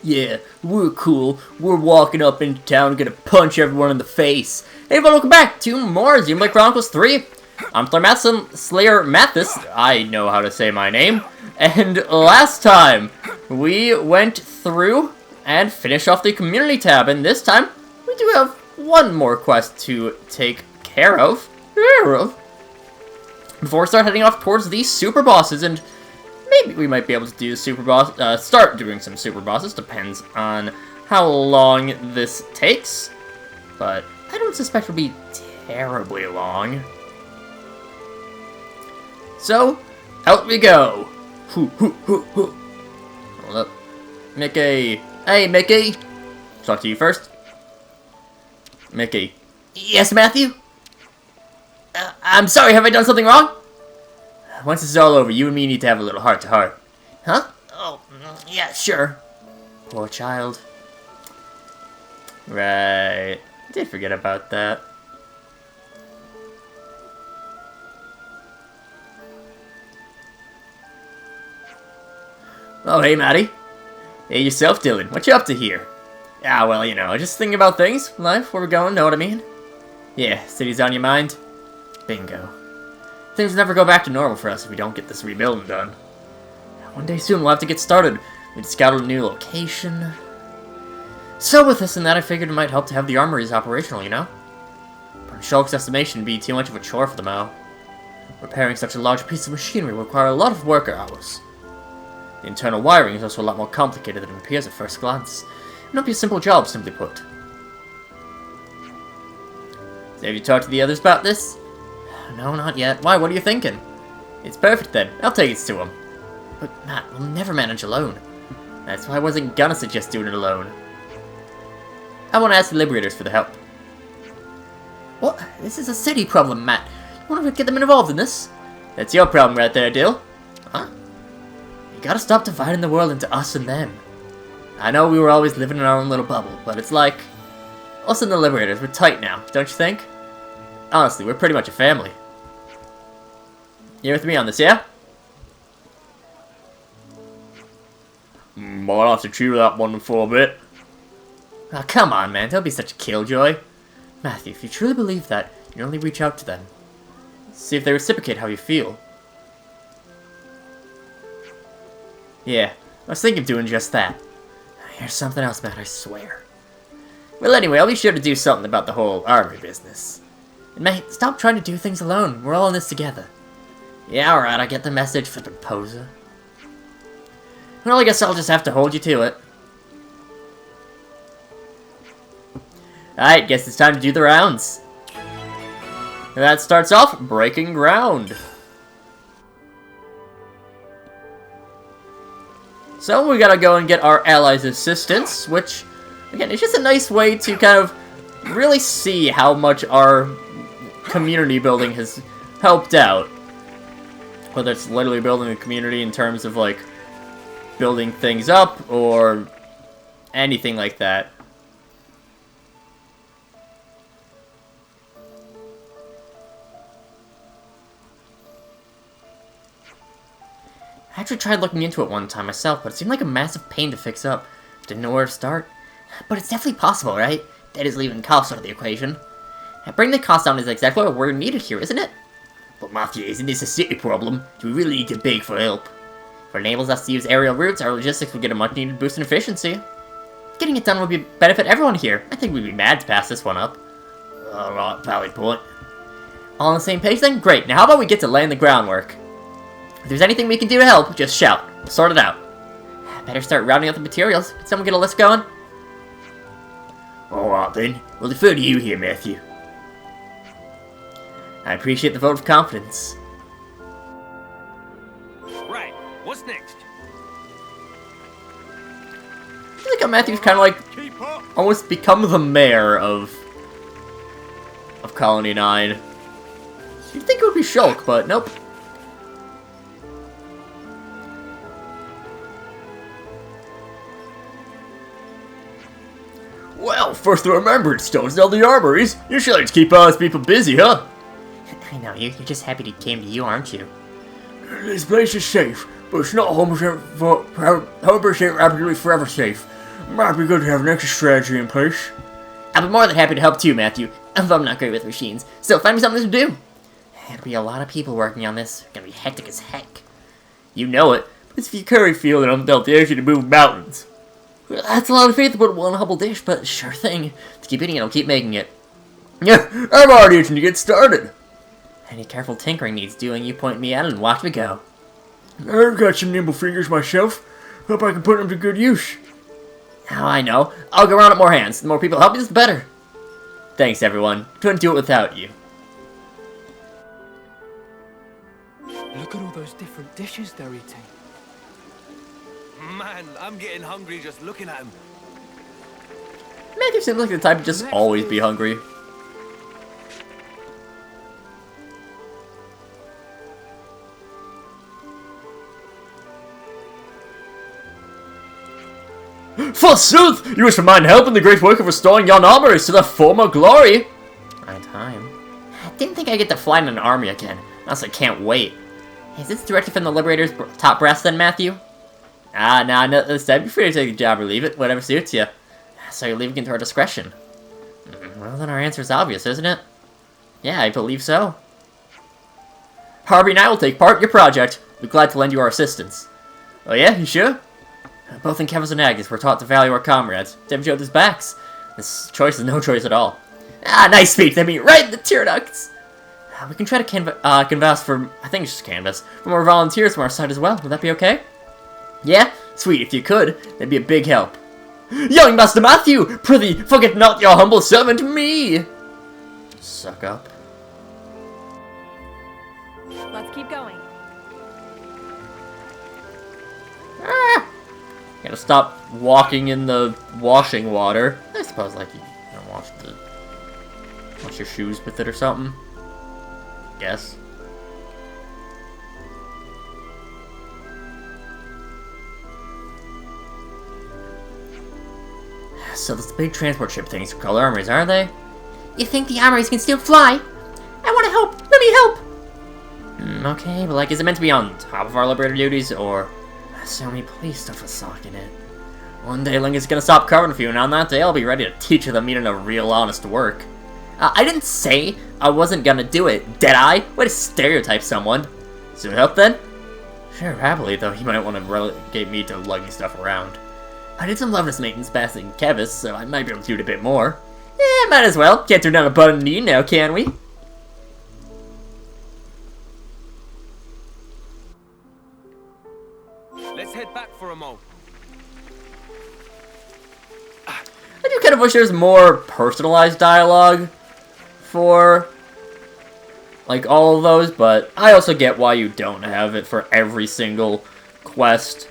Yeah, we're cool. We're walking up into town, gonna punch everyone in the face. Hey everyone, welcome back to more Xenoblade Chronicles 3. I'm SlayerMathis. I know how to say my name. And last time, we went through and finished off the community tab. And this time, we do have one more quest to take care of. Before we start heading off towards these super bosses. And maybe we might be able to do super boss, start doing some super bosses. Depends on how long this takes. But I don't suspect it'll be terribly long. So, out we go. Hold up. Mickey. Hey, Mickey. Talk to you first. Mickey. Yes, Matthew? I'm sorry, have I done something wrong? Once this is all over, you and me need to have a little heart-to-heart. Huh? Oh, yeah, sure. Poor child. Right. Did forget about that. Oh, hey, Maddie. Hey, yourself, Dylan. What you up to here? Ah, well, you know, just thinking about things. Life, where we're going, know what I mean? Yeah, city's on your mind? Bingo. Things will never go back to normal for us if we don't get this rebuilding done. One day soon, we'll have to get started. We'd scout a new location. So with this and that, I figured it might help to have the armories operational, you know? But in Shulk's estimation, it'd be too much of a chore for them all. Repairing such a large piece of machinery will require a lot of worker hours. The internal wiring is also a lot more complicated than it appears at first glance. It won't be a simple job, simply put. So have you talked to the others about this? No, not yet. Why, what are you thinking? It's perfect then. I'll take it to him. But Matt, we'll never manage alone. That's why I wasn't gonna suggest doing it alone. I want to ask the Liberators for the help. What? This is a city problem, Matt. You want to get them involved in this? That's your problem right there, Dill. Huh? You gotta stop dividing the world into us and them. I know we were always living in our own little bubble, but it's like... us and the Liberators, we're tight now, don't you think? Honestly, we're pretty much a family. You with me on this, yeah? I'll have to chew that one for a bit. Oh, come on, man. Don't be such a killjoy. Matthew, if you truly believe that, you only reach out to them. See if they reciprocate how you feel. Yeah, I was thinking of doing just that. Here's something else, Matt, I swear. Well, anyway, I'll be sure to do something about the whole armory business. And mate, stop trying to do things alone. We're all in this together. Yeah, alright, I get the message for the poser. Well, I guess I'll just have to hold you to it. Alright, guess it's time to do the rounds. And that starts off breaking ground. So we gotta go and get our allies' assistance, which, again, it's just a nice way to kind of really see how much our community building has helped out. Whether it's literally building a community in terms of, like, building things up, or anything like that. I actually tried looking into it one time myself, but it seemed like a massive pain to fix up. Didn't know where to start. But it's definitely possible, right? That is leaving costs out of the equation. And bringing the cost down is exactly what we're needed here, isn't it? But Mafia, isn't this a city problem? Do we really need to beg for help? If it enables us to use aerial routes, our logistics will get a much-needed boost in efficiency. Getting it done would benefit everyone here. I think we'd be mad to pass this one up. Alright, valid point. All on the same page then? Great, now how about we get to laying the groundwork? If there's anything we can do to help, just shout. We'll sort it out. Better start rounding up the materials. Can someone get a list going? Alright then, we'll defer to you here, Matthew. I appreciate the vote of confidence. Right, what's next? I feel like how Matthew's kind of like almost become the mayor of Colony 9. You'd think it would be Shulk, but nope. Well, first the remembrance stones, now the armories. You sure like to keep us people busy, huh? I know, you're just happy he came to you, aren't you? This place is safe, but it's not 100% absolutely forever safe. Might be good to have an extra strategy in place. I'll be more than happy to help too, Matthew, although I'm not great with machines. So find me something to do. There'll be a lot of people working on this. It's gonna be hectic as heck. You know it. It's if you carry fuel and unbuilt the energy to move mountains. That's a lot of faith to put in one humble dish, but sure thing. To keep eating it, I'll keep making it. Yeah, I'm already itching to get started. Any careful tinkering needs doing, you point me at it and watch me go. I've got some nimble fingers myself. Hope I can put them to good use. Oh, I know. I'll go around with more hands. The more people help me, the better. Thanks, everyone. Couldn't do it without you. Look at all those different dishes they're eating. Man, I'm getting hungry just looking at him. Matthew seems like the type to just always be hungry. Forsooth, you wish for mine help in the great work of restoring yon armories to their former glory. My time. I didn't think I'd get to fly in an army again. Also, can't wait. Is this directly from the Liberator's top brass then, Matthew? Ah, nah, no, this time. Be free to take the job or leave it, whatever suits you. So you're leaving it to our discretion. Well, then our answer's obvious, isn't it? Yeah, I believe so. Harvey and I will take part in your project. We're glad to lend you our assistance. Oh yeah, you sure? Both in Kevin and Agnes were taught to value our comrades. Them showed his backs. This choice is no choice at all. Ah, nice speech. They mean right in the tear ducts. We can try to canvass for, I think it's just canvas, for more volunteers from our side as well. Would that be okay? Yeah? Sweet, if you could. That'd be a big help. Young Master Matthew! Prithee, forget not your humble servant me! Suck up. Let's keep going. Ah! Gotta stop walking in the washing water. I suppose, like, you know, wash your shoes with it or something. Guess. So those big transport ship things are called armories, are they? You think the armories can still fly? I want to help. Let me help. Okay, but like, is it meant to be on top of our Liberator duties, or so many police stuff with sock in it? One day Link is gonna stop covering a few, and on that day I'll be ready to teach you the meaning of real honest work. I didn't say I wasn't gonna do it, did I? Way to stereotype someone. Soon help then? Sure, happily, though you might want to relegate me to lugging stuff around. I did some loveless maintenance past in Kevis, so I might be able to do it a bit more. Eh, might as well. Can't turn down a button knee now, can we? Let's head back for a mo. I do kind of wish there was more personalized dialogue for, like, all of those, but I also get why you don't have it for every single quest.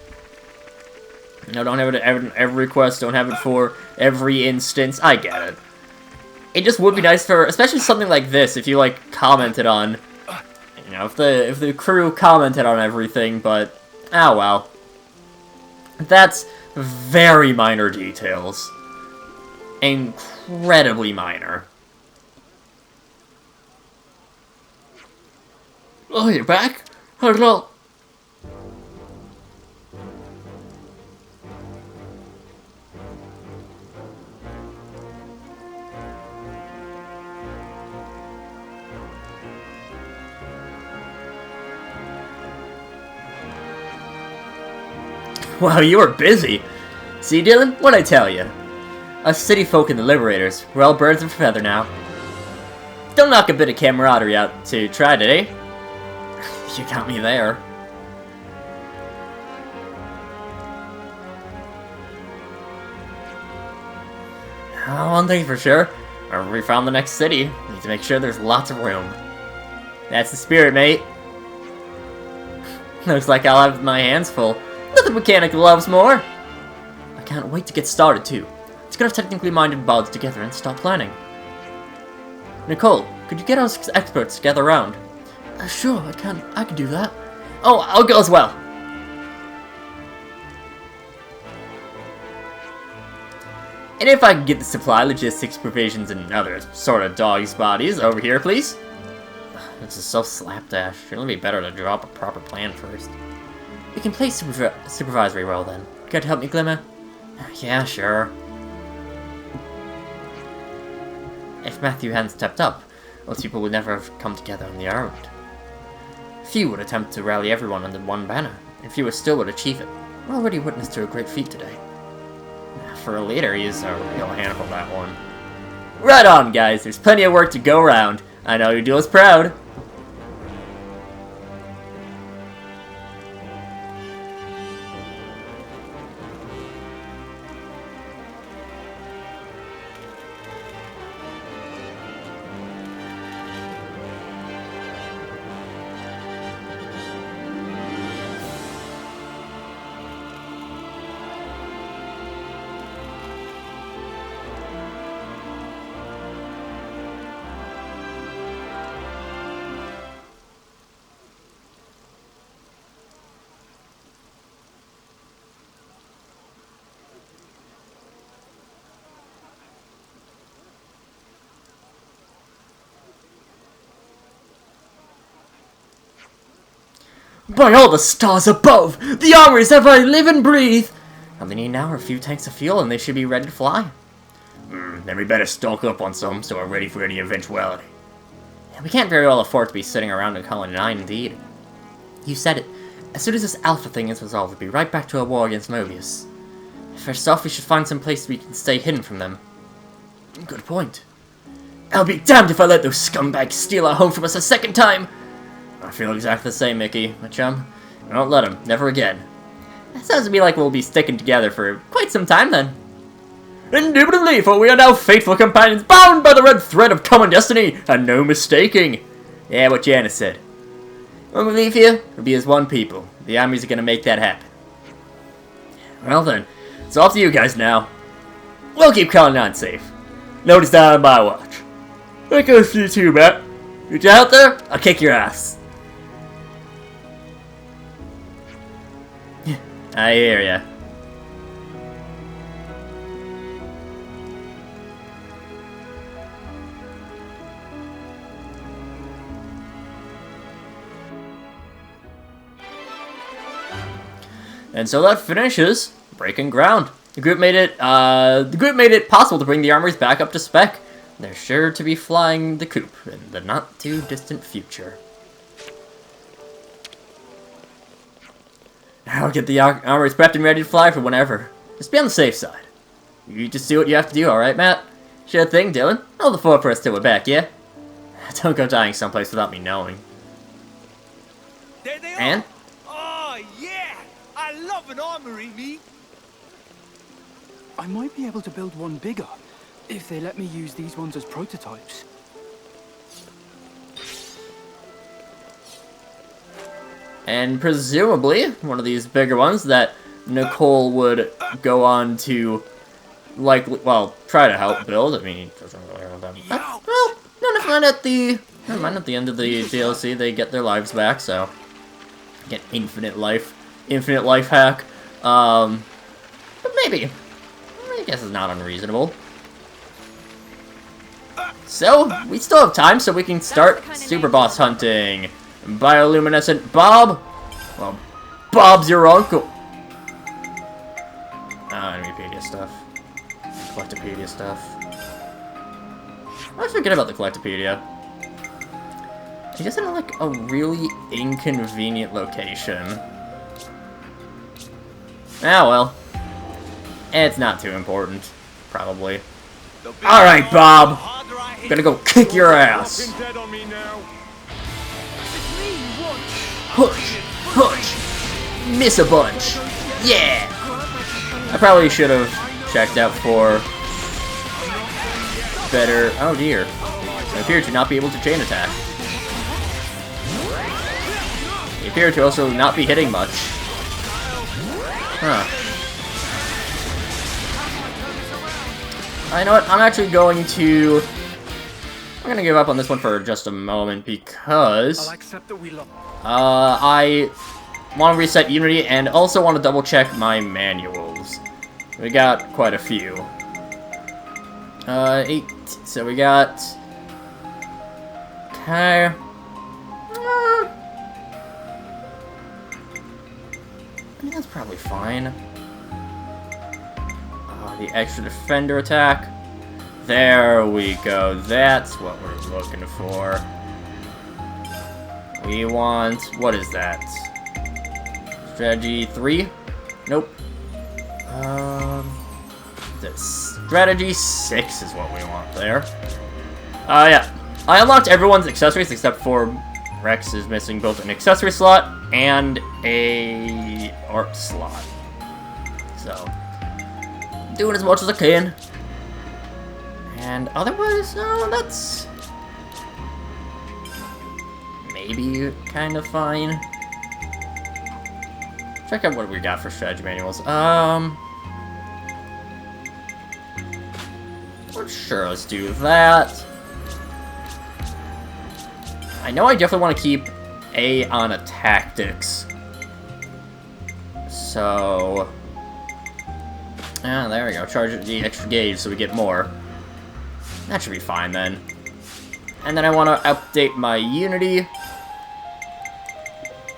You know, don't have it at every quest, don't have it for every instance. I get it. It just would be nice for, especially something like this, if you, like, commented on, you know, if the crew commented on everything, but, oh well. That's very minor details. Incredibly minor. Oh, you're back? Hello. Wow, you were busy. See, Dylan, what'd I tell you? Us city folk and the Liberators, we're all birds of a feather now. Don't knock a bit of camaraderie out to try it, eh? You got me there. One thing for sure, whenever we found the next city, we need to make sure there's lots of room. That's the spirit, mate. Looks like I'll have my hands full. Nothing mechanic loves more. I can't wait to get started, too. Let's get our technically minded buds together and start planning. Nicole, could you get us experts to gather around? Sure, I can do that. Oh, I'll go as well. And if I can get the supply, logistics, provisions, and other sort of dog's bodies over here, please. This is so slapdash. It'll be better to drop a proper plan first. We can play supervisory role then. Care to help me, Glimmer? Yeah, sure. If Matthew hadn't stepped up, most people would never have come together on the island. Few would attempt to rally everyone under one banner, and fewer still would achieve it. We're already witness to a great feat today. For a leader, he is a real handful, that one. Right on, guys. There's plenty of work to go around. I know you do us proud. By all the stars above, the armor is ever I live and breathe! All they need now are a few tanks of fuel and they should be ready to fly. Then we better stock up on some so we're ready for any eventuality. We can't very well afford to be sitting around in Colony 9, indeed. You said it. As soon as this Alpha thing is resolved, we'll be right back to a war against Mobius. First off, we should find some place we can stay hidden from them. Good point. I'll be damned if I let those scumbags steal our home from us a second time! I feel exactly the same, Mickey, my chum. I won't let him. Never again. That sounds to me like we'll be sticking together for quite some time, then. Indubitably, for we are now faithful companions, bound by the red thread of common destiny, and no mistaking. Yeah, what Janice said. When we leave here, we'll be as one people. The armies are gonna make that happen. Well then, it's all up to you guys now. We'll keep Colony 9 safe. Notice that on my watch. That goes for you too, Matt. You're out there, I'll kick your ass. I hear ya. And so that finishes Breaking Ground. The group made it possible to bring the armories back up to spec. They're sure to be flying the coop in the not too distant future. I'll get the armories prepped and ready to fly for whenever. Just be on the safe side. You just do what you have to do, alright, Matt? Sure thing, Dylan. Hold the fort for us till we're back, yeah? Don't go dying someplace without me knowing. There they And? are. Oh, yeah! I love an armory, me. I might be able to build one bigger, if they let me use these ones as prototypes. And presumably, one of these bigger ones that Nicole would go on to, try to help build. I mean, he doesn't really have that. Well, never mind, at the end of the DLC, they get their lives back, so get infinite life hack. But maybe, I guess it's not unreasonable. So, we still have time, so we can start Super Boss hunting. Bioluminescent Bob? Well, Bob's your uncle. Animepedia stuff. Collectopedia stuff. I always forget about the Collectopedia. He just in like a really inconvenient location. Ah well. It's not too important. Probably. Alright, Bob. I'm Gonna go kick your ass. Push! Push! Miss a bunch! Yeah! I probably should have checked out for better... Oh dear. I appear to not be able to chain attack. They appear to also not be hitting much. Huh. You know what? I'm actually going to... I'm gonna give up on this one for just a moment because... I'll accept that we lost. I want to reset Unity and also want to double check my manuals. We got quite a few. 8. So we got... Okay. I mean, that's probably fine. The extra defender attack. There we go. That's what we're looking for. We want... What is that? Strategy 3? Nope. The strategy 6 is what we want there. Yeah. I unlocked everyone's accessories except for Rex is missing both an accessory slot and a art slot. So, doing as much as I can. And otherwise, no, that's maybe kind of fine. Check out what we got for strategy manuals. Sure, let's do that. I know I definitely want to keep A on a tactics. So... there we go. Charge the extra gauge so we get more. That should be fine then. And then I want to update my Unity.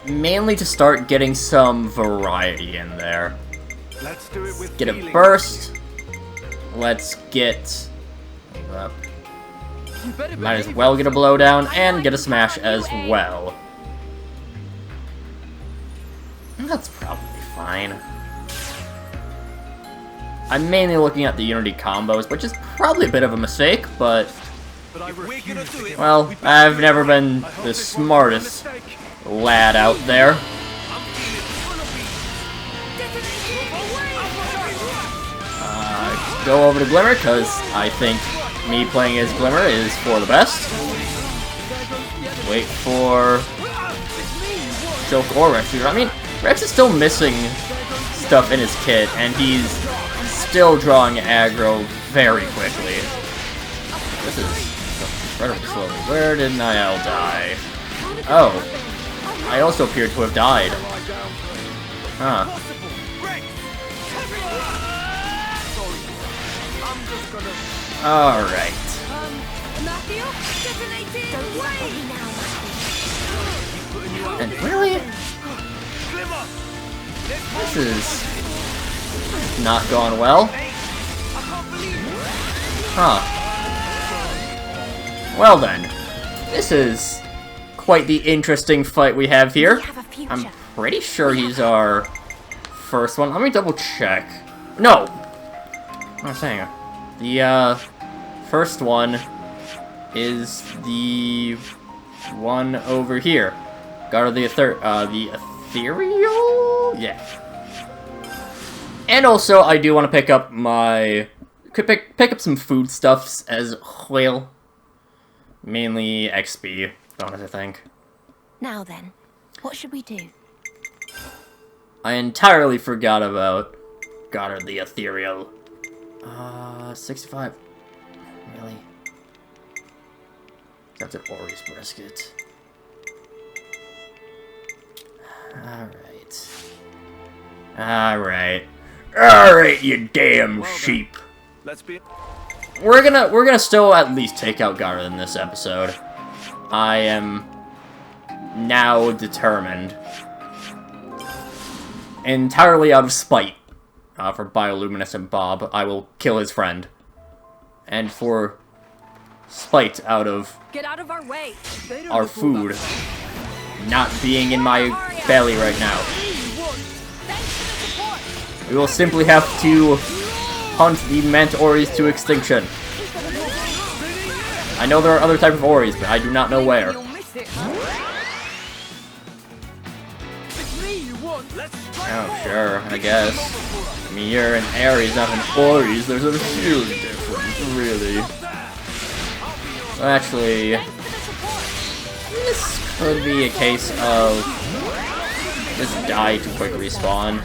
Mainly to start getting some variety in there. Let's do it with Get a feeling. burst. Let's get... Might as well get a blowdown and get a smash as well. That's probably fine. I'm mainly looking at the Unity combos, which is probably a bit of a mistake, but... If we're gonna do it, Well, I've never been the smartest lad out there. I'm feeling full of beats. Go over to Glimmer, because I think me playing as Glimmer is for the best. Wait for Joke or Rex. I mean, Rex is still missing stuff in his kit, and he's still drawing aggro very quickly. This is incredibly slow. Where did Niall die? Oh. I also appear to have died. Huh. Alright. Matthew, detonating! And really? Glimmer, This is not going well. I can't believe it. Huh. Well then. This is quite the interesting fight we have here. We have a future. I'm pretty sure he's our first one. Let me double check. No! What am I saying? The, first one is the one over here. Guard of the Ethereal? Yeah. And also, I do want to pick up my... Could pick up some foodstuffs as well. Mainly XP bonus, I think. Now then, what should we do? I entirely forgot about God of the Ethereal. 65. Really? That's an Ori's brisket. Alright. Alright. Alright, you damn sheep. Let's be. We're gonna still at least take out Gara in this episode. I am now determined. Entirely out of spite. For Bioluminescent Bob, I will kill his friend. And for spite out of Get out of our way! our food not being in my belly right now, we will simply have to hunt the Mant-Oris to extinction. I know there are other types of Oris, but I do not know where. Oh, sure, I guess. I mean, you're an Aries, not an Oris. There's a huge difference, really. Well, actually, this could be a case of just die to quick respawn.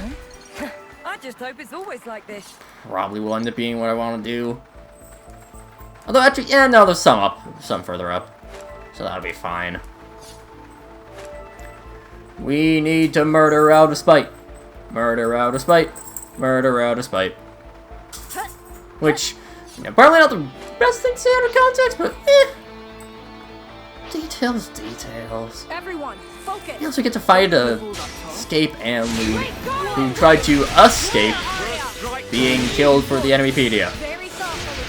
I just hope it's always like this. Probably will end up being what I want to do. Although, actually, yeah, no, there's some further up. So that'll be fine. We need to murder out of spite. Murder out of spite. Murder out of spite. Which, you know, probably not the best thing to say out of context, but details, details. Everyone, focus! You also get to fight a escape and Lude, who tried to escape being killed for the Enemypedia. Very thoughtful of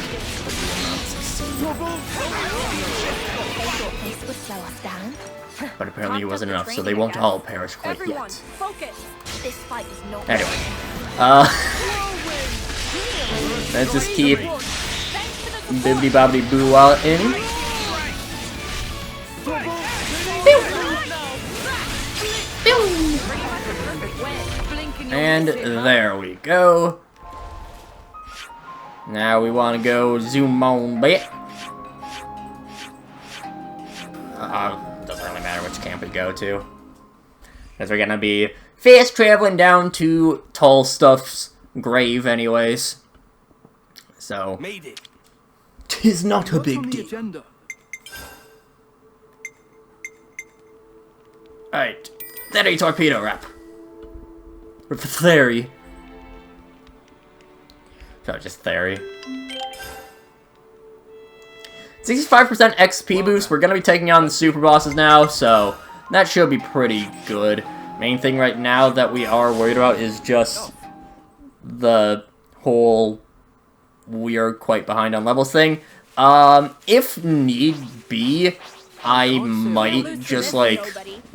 you. This would slow us down. But apparently it Can't wasn't touch enough, the so they training, won't I all guess. perish quite Everyone, yet. focus. This fight is not. Anyway, let's just keep bibbidi bobbidi boo while in. And there we go. Now we want to go zoom on bit. Doesn't really matter which camp we go to. Because we're gonna be fast traveling down to Tall Stuff's grave anyways. So, Made it. 'tis not a What's on big the deal. agenda? Alright, that a torpedo wrap. With the theory. So just theory. 65% XP boost. We're gonna be taking on the super bosses now, so that should be pretty good. Main thing right now that we are worried about is just the whole we are quite behind on levels thing. If need be, I might just like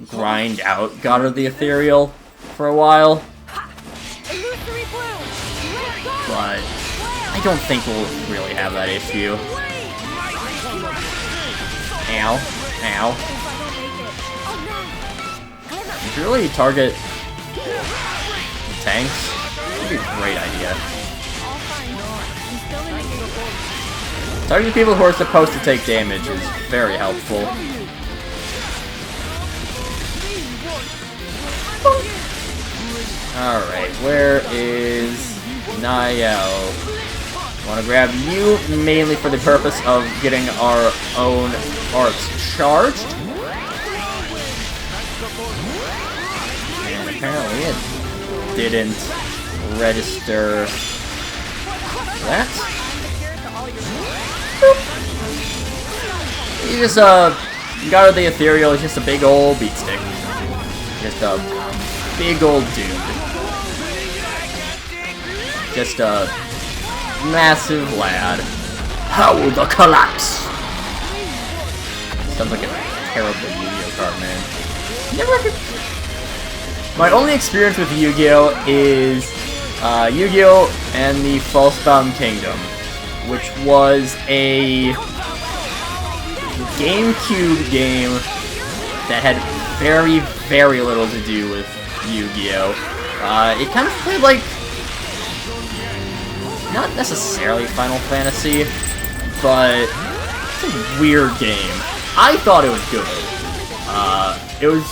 grind out God of the Ethereal for a while. Illusory blue. But I don't think we'll really have that issue. Ow. Ow. You should really target tanks. That'd be a great idea. Targeting people who are supposed to take damage is very helpful. Alright, where is Niall? Want to grab you mainly for the purpose of getting our own arts charged. And apparently it didn't register that. He just, God of the Ethereal is just a big old beat stick. Just a big old dude. Just a massive lad. How the collapse! Sounds like a terrible Yu-Gi-Oh card, man. My only experience with Yu-Gi-Oh is Yu-Gi-Oh and the Falsebound Kingdom, which was a GameCube game that had very, very little to do with Yu-Gi-Oh. It kind of played like, not necessarily Final Fantasy, but it's a weird game. I thought it was good. It was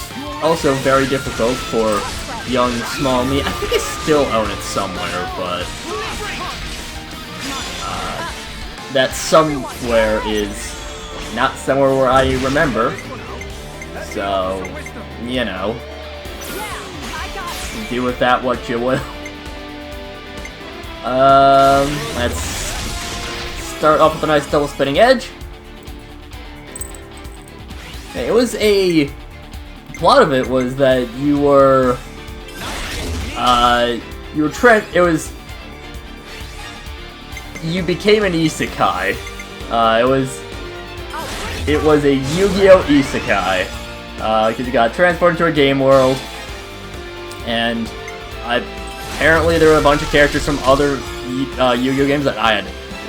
also very difficult for young, small me. I think I still own it somewhere, but that somewhere is not somewhere where I remember. So, you know, do with that what you will. Let's start off with a nice double spinning edge. Okay, it was a plot of it was that you were you became an isekai. It was a Yu-Gi-Oh isekai because you got transported to a game world, and apparently there were a bunch of characters from other Yu-Gi-Oh games that I had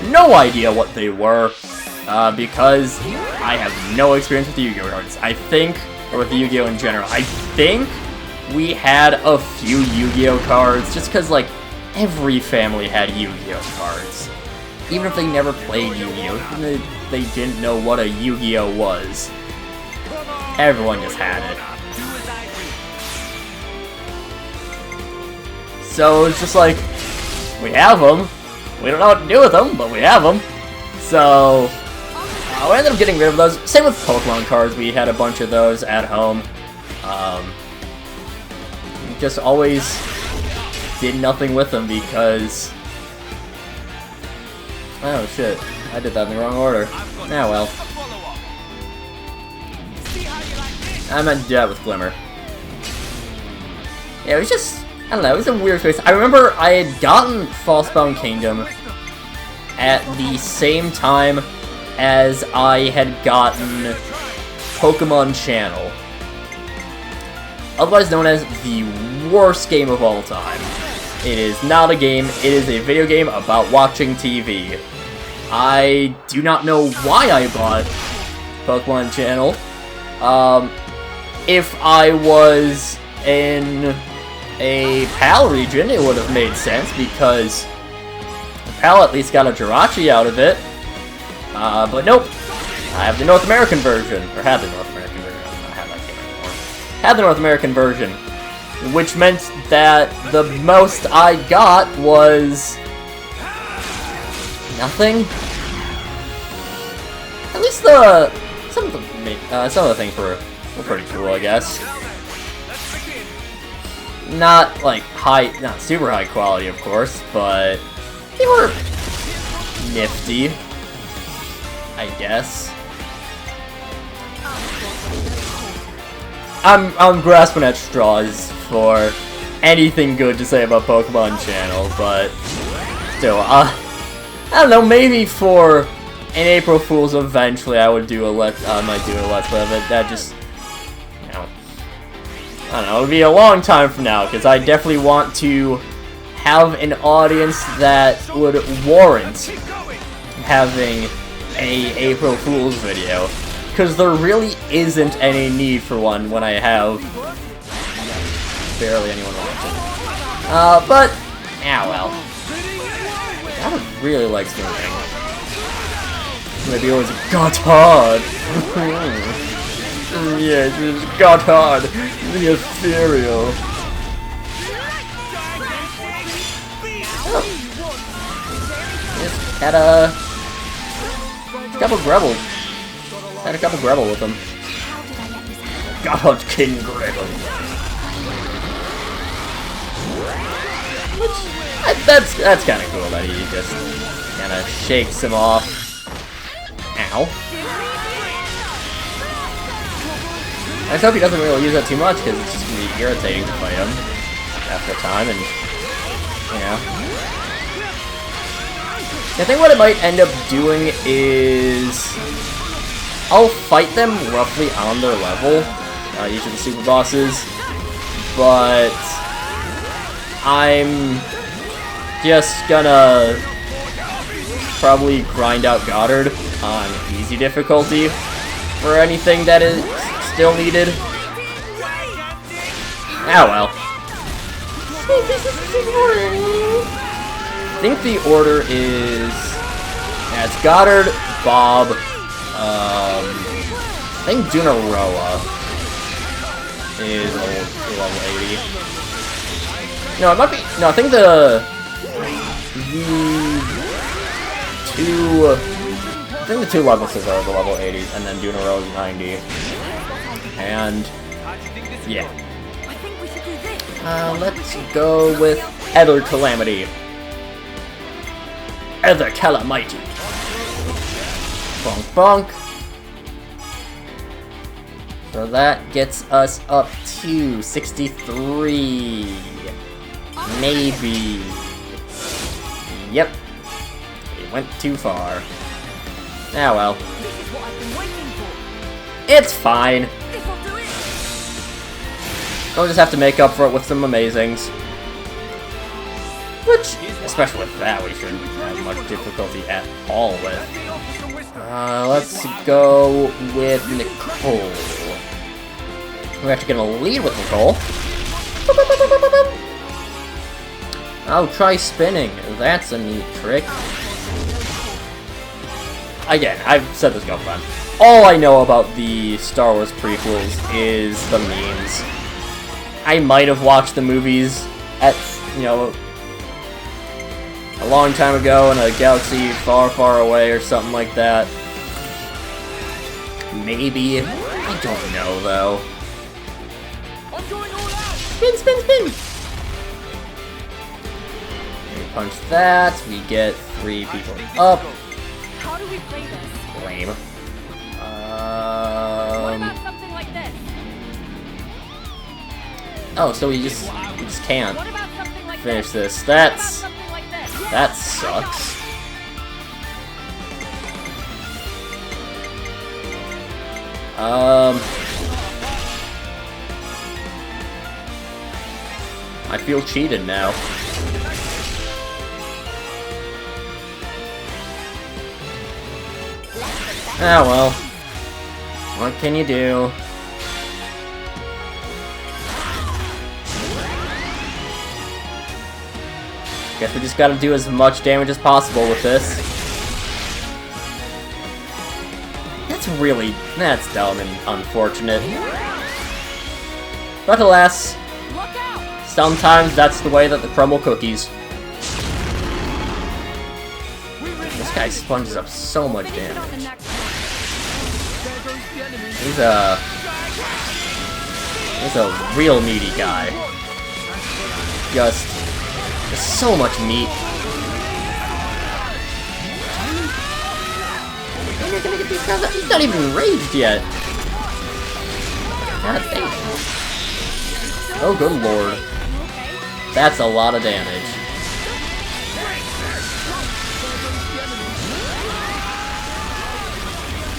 no idea what they were because I have no experience with Yu-Gi-Oh cards. I think, or with Yu-Gi-Oh in general, I think we had a few Yu-Gi-Oh cards just because like every family had Yu-Gi-Oh cards. Even if they never played Yu-Gi-Oh, even if they didn't know what a Yu-Gi-Oh was, everyone just had it. So it's just like, we have them, we don't know what to do with them, but we have them. So, we ended up getting rid of those. Same with Pokemon cards, we had a bunch of those at home. Just always did nothing with them because... Oh shit, I did that in the wrong order. Ah well. I meant to do that with Glimmer. Yeah, it was just... I don't know, it was a weird space. I remember I had gotten Falsebound Kingdom at the same time as I had gotten Pokemon Channel. Otherwise known as the worst game of all time. It is not a game, it is a video game about watching TV. I do not know why I bought Pokemon Channel. If I was in a PAL region, it would have made sense, because the PAL at least got a Jirachi out of it. But nope. I have the North American version, or had the North American version. I don't have that game anymore. Had the North American version, which meant that the most I got was nothing. At least some of the things were pretty cool, I guess. Not like not super high quality, of course, but they were nifty, I guess. I'm grasping at straws for anything good to say about Pokemon Channel, but still, I don't know, maybe for an April Fool's eventually I would do might do a Let's Play of it. That just, you know, I don't know, it would be a long time from now, because I definitely want to have an audience that would warrant having a April Fool's video. Because there really isn't any need for one when I have barely anyone watching. But, well. I really like moving. Maybe it was got hard. Yes, it was got hard. The ethereal. Just had a couple Grebel. Had a couple Grebel with him. God, King Grebel. Which, that's kind of cool that he just kind of shakes him off. Ow. I just hope he doesn't really use that too much, because it's just going to be irritating to fight him after a time, and, you know. I think what I might end up doing is I'll fight them roughly on their level, each of the super bosses, but I'm just gonna probably grind out Goddard on easy difficulty for anything that is still needed. Ah well. I think the order is, yeah, it's Goddard, Bob, I think Dunaroa is level 80. No, it might be, no, I think the two Levises are the level 80s, and then Dunaroa is 90. And, yeah. Let's go with Ether Calamity. Ether Calamity. Bonk bonk. So that gets us up to 63. Maybe. Yep. It went too far. Ah well. It's fine. I'll just have to make up for it with some amazings. Which, especially with that, we shouldn't have much difficulty at all with. Let's go with Nicole. We're actually gonna lead with Nicole. Oh, try spinning. That's a neat trick. Again, I've said this a couple times. All I know about the Star Wars prequels is the memes. I might have watched the movies at, you know, a long time ago in a galaxy far, far away or something like that. Maybe. I don't know, though. Spin, spin, spin! We punch that. We get 3 people up. How do we play this? Lame. What about something like this? Oh, so we just can't. What about finish this. That sucks. I feel cheated now. Ah well. What can you do? Guess we just gotta do as much damage as possible with this. That's dumb and unfortunate. But alas, sometimes that's the way that the crumble cookies. This guy sponges up so much damage. He's a real meaty guy. Just so much meat. He's not even enraged yet. God damn. Oh, good lord. That's a lot of damage.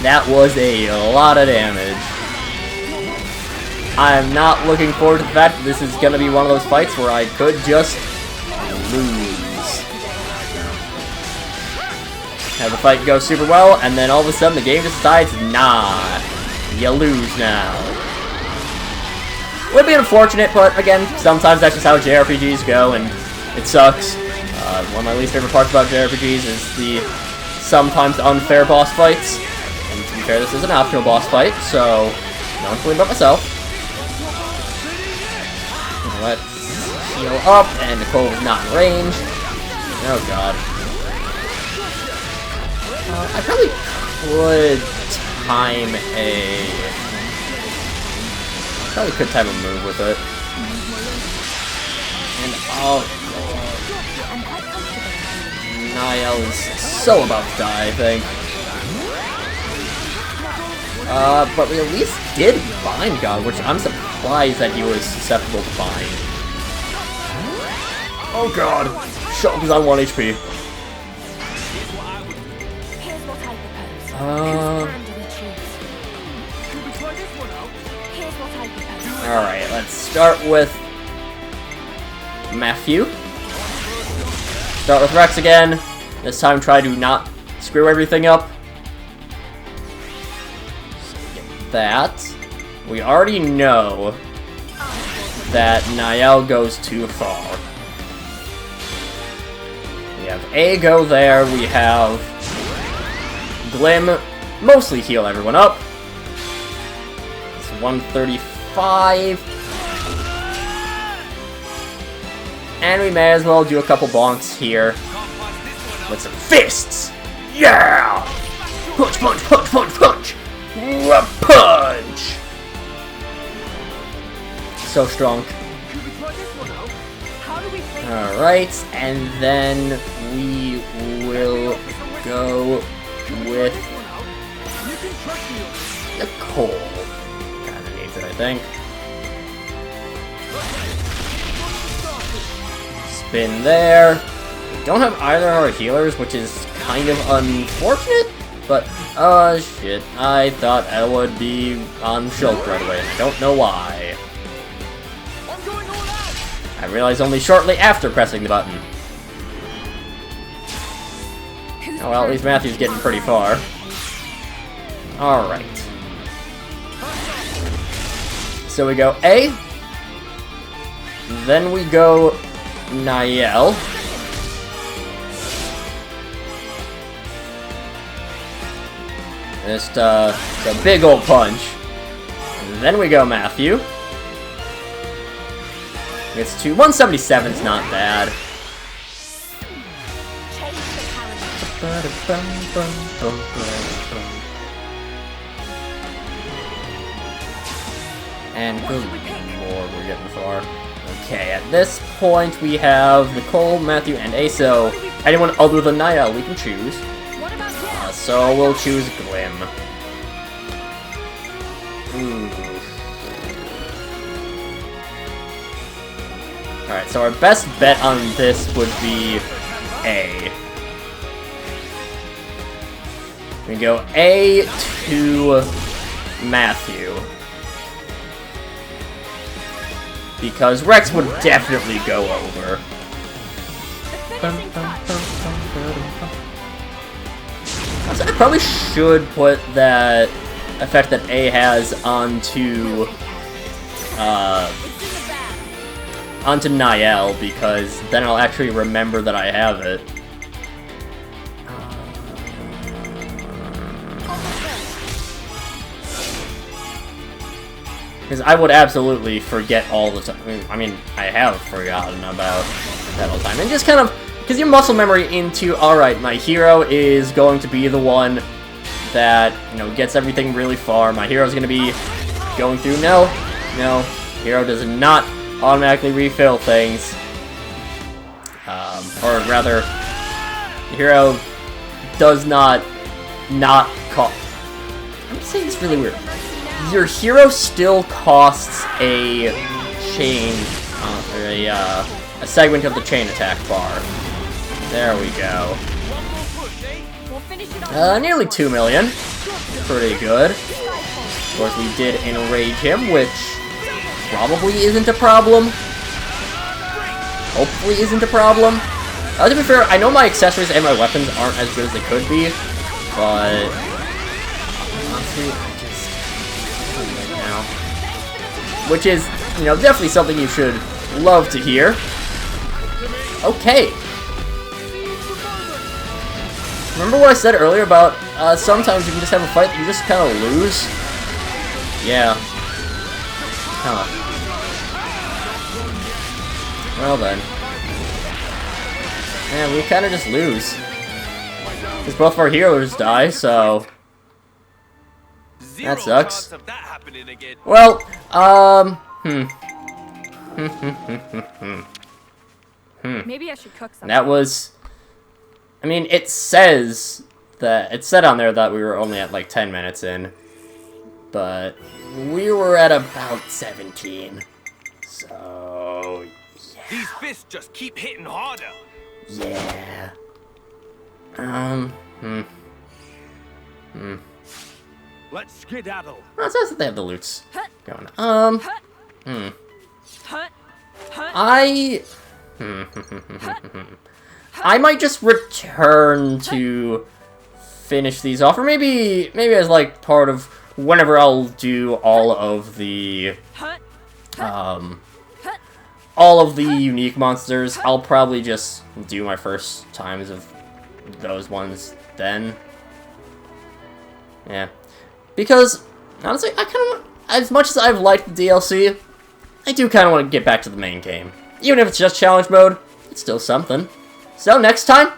That was a lot of damage. I'm not looking forward to the fact that this is gonna be one of those fights where I could just lose. Have the fight go super well, and then all of a sudden the game decides, nah, you lose now. Would be unfortunate, but again, sometimes that's just how JRPGs go, and it sucks. One of my least favorite parts about JRPGs is the sometimes unfair boss fights. And to be fair, this is an optional boss fight, so don't worry about myself. Let's heal up, and Nicole was not in range. Oh god. I probably could time a move with it. And oh god. Niall is so about to die, I think. But we at least did bind God, which I'm surprised that he was susceptible to bind. Oh god! Shulk is on 1 HP. Alright, let's start with Matthew. Start with Rex again. This time try to not screw everything up. So get that. We already know that Niall goes too far. We have A go there, we have Glim mostly heal everyone up. It's 135. And we may as well do a couple bonks here. With some fists! Yeah! Punch, punch, punch, punch, punch! Punch! So strong. Alright, and then we will go with Nicole. Kinda needs it, I think. Spin there. We don't have either of our healers, which is kind of unfortunate, but, shit. I thought I would be on Shulk right away, and I don't know why. I realized only shortly after pressing the button. Oh well, at least Matthew's getting pretty far. Alright. So we go A. Then we go Niall. Just a big old punch. And then we go Matthew. Gets to 177's not bad. And good lord, we're getting far. Okay, at this point we have Nicole, Matthew, and Aso. Anyone other than Niall we can choose. So we'll choose Glim. Ooh. Alright, so our best bet on this would be A. We go A to Matthew. Because Rex would definitely go over. The finishing touch. I probably should put that effect that A has onto It's in the bag. onto Niall, because then I'll actually remember that I have it. Because I would absolutely forget all the time. I mean, I have forgotten about that all the time. And just kind of, because your muscle memory into, alright, my hero is going to be the one that, you know, gets everything really far. My hero's going to be going through, no, hero does not automatically refill things. Or rather, the hero does not cost. I'm saying this really weird. Your hero still costs a chain, or a segment of the chain attack bar. There we go. We'll finish it on Nearly 2 million. Pretty good. Of course, we did enrage him, which probably isn't a problem. Hopefully isn't a problem. To be fair, I know my accessories and my weapons aren't as good as they could be, but honestly, I just right now. Which is, you know, definitely something you should love to hear. Okay. Remember what I said earlier about sometimes you can just have a fight that you just kind of lose? Yeah. Huh. Well then. Yeah, we kind of just lose. Because both of our heroes die, so... That sucks. Chance of that happening again. Well, Maybe I should cook something. That was... I mean, it says that... It said on there that we were only at like 10 minutes in. But we were at about 17. So... These fists just keep hitting harder. Yeah. Let's skedaddle. Well, it says that they have the loots going. I might just return to finish these off, or maybe as like part of whenever I'll do all of the unique monsters. I'll probably just do my first times of those ones then. Yeah. Because, honestly, I kind of want, as much as I've liked the DLC, I do kind of want to get back to the main game. Even if it's just challenge mode, it's still something. So, next time,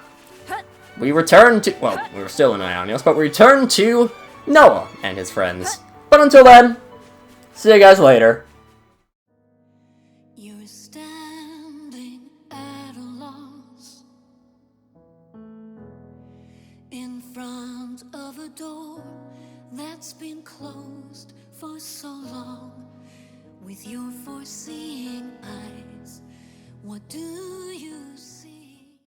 we return to, well, we were still in Ionios, but we return to Noah and his friends. But until then, see you guys later. You're standing at a loss in front of a door that's been closed for so long. With your foreseeing eyes, what do